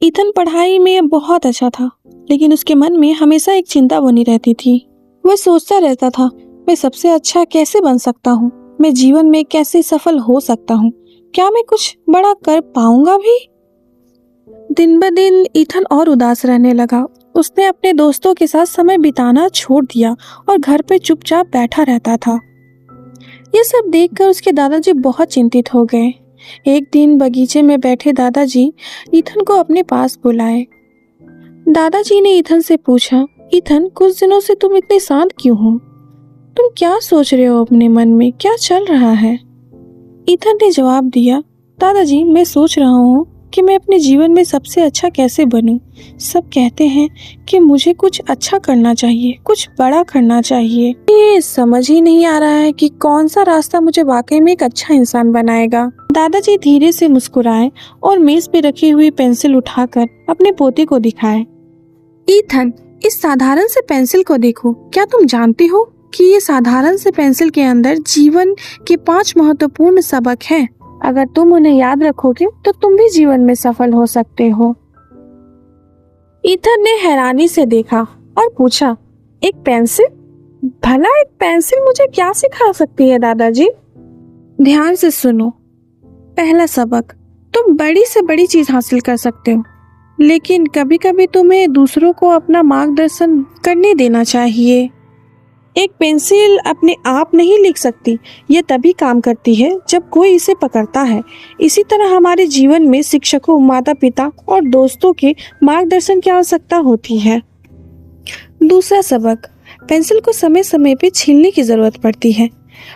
Ethan पढ़ाई में बहुत अच्छा था, लेकिन उसके मन में हमेशा एक चिंता बनी रहती थी। वह सोचता रहता था, मैं सबसे अच्छा कैसे बन सकता हूँ, मैं जीवन में कैसे सफल हो सकता हूँ, क्या मैं कुछ बड़ा कर पाऊंगा भी। दिन ब दिन ईथन और उदास रहने लगा। उसने अपने दोस्तों के साथ समय बिताना छोड़ दिया और घर पे चुपचाप बैठा रहता था। ये सब देखकर उसके दादाजी बहुत चिंतित हो गए। एक दिन बगीचे में बैठे दादाजी ईथन को अपने पास बुलाए। दादाजी ने ईथन से पूछा, ईथन, कुछ दिनों से तुम इतने शांत क्यों हो? तुम क्या सोच रहे हो अपने मन में, क्या चल रहा है? ईथन ने जवाब दिया, दादाजी, मैं सोच रहा हूँ कि मैं अपने जीवन में सबसे अच्छा कैसे बनूं। सब कहते हैं कि मुझे कुछ अच्छा करना चाहिए, कुछ बड़ा करना चाहिए। ये समझ ही नहीं आ रहा है कि कौन सा रास्ता मुझे वाकई में एक अच्छा इंसान बनाएगा। दादाजी धीरे से मुस्कुराए और मेज पे रखी हुई पेंसिल उठाकर अपने पोते को दिखाए। ईथन, इस साधारण से पेंसिल को देखो। क्या तुम जानते हो कि ये साधारण से पेंसिल के अंदर जीवन के 5 महत्वपूर्ण सबक हैं। अगर तुम उन्हें याद रखोगे तो तुम भी जीवन में सफल हो सकते हो। ईथन ने हैरानी से देखा और पूछा, एक पेंसिल? भला एक पेंसिल मुझे क्या सिखा सकती है दादाजी? ध्यान से सुनो। पहला सबक, तुम बड़ी से बड़ी चीज हासिल कर सकते हो, लेकिन कभी कभी तुम्हें दूसरों को अपना मार्गदर्शन करने देना चाहिए। एक पेंसिल अपने आप नहीं लिख सकती, ये तभी काम करती है जब कोई इसे पकड़ता है। इसी तरह हमारे जीवन में शिक्षकों, माता पिता और दोस्तों के मार्गदर्शन की आवश्यकता होती है। दूसरा सबक, पेंसिल को समय समय पे छीलने की जरूरत पड़ती है।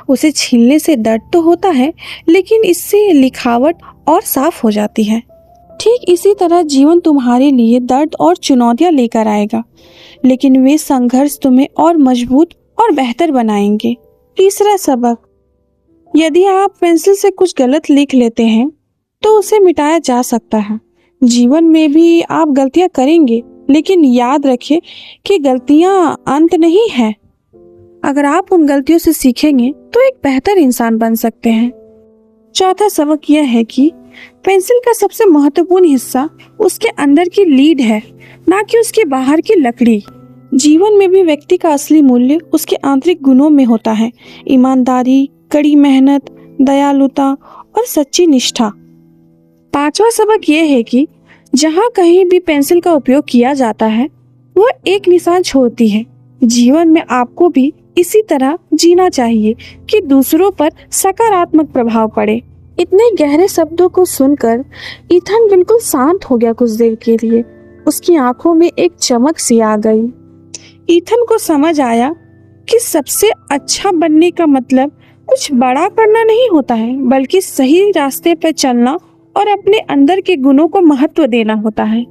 उसे छीलने से दर्द तो होता है, लेकिन इससे लिखावट और साफ हो जाती है। ठीक इसी तरह जीवन तुम्हारे लिए दर्द और चुनौतियां लेकर आएगा, लेकिन वे संघर्ष तुम्हें और मजबूत और बेहतर बनाएंगे। तीसरा सबक, यदि आप पेंसिल से कुछ गलत लिख लेते हैं तो उसे मिटाया जा सकता है। जीवन में भी आप गलतियां करेंगे, लेकिन याद रखिए कि गलतियां अंत नहीं है। अगर आप उन गलतियों से सीखेंगे तो एक बेहतर इंसान बन सकते हैं। चौथा सबक यह है कि पेंसिल का सबसे महत्वपूर्ण हिस्सा उसके अंदर की लीड है, ना कि उसके बाहर की लकड़ी। जीवन में भी व्यक्ति का असली मूल्य उसके आंतरिक गुणों में होता है। ईमानदारी, कड़ी मेहनत, दयालुता और सच्ची निष्ठा। पांचवा सबक यह है कि जहाँ कहीं भी पेंसिल का उपयोग किया जाता है, वह एक निशान छोड़ती है। जीवन में आपको भी इसी तरह जीना चाहिए कि दूसरों पर सकारात्मक प्रभाव पड़े। इतने गहरे शब्दों को सुनकर ईथन बिल्कुल शांत हो गया। कुछ देर के लिए उसकी आंखों में एक चमक सी आ गई। ईथन को समझ आया कि सबसे अच्छा बनने का मतलब कुछ बड़ा करना नहीं होता है, बल्कि सही रास्ते पर चलना और अपने अंदर के गुणों को महत्व देना होता है।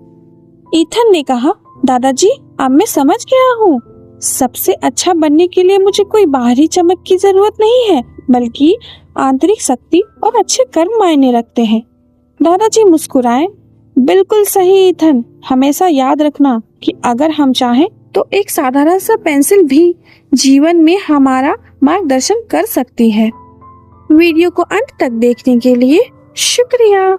ईथन ने कहा, दादाजी, अब मैं समझ गया हूँ। सबसे अच्छा बनने के लिए मुझे कोई बाहरी चमक की जरूरत नहीं है, बल्कि आंतरिक शक्ति और अच्छे कर्म मायने रखते हैं। दादाजी मुस्कुराए। बिल्कुल सही ईथन, हमेशा याद रखना कि अगर हम चाहें तो एक साधारण सा पेंसिल भी जीवन में हमारा मार्गदर्शन कर सकती है। वीडियो को अंत तक देखने के लिए शुक्रिया।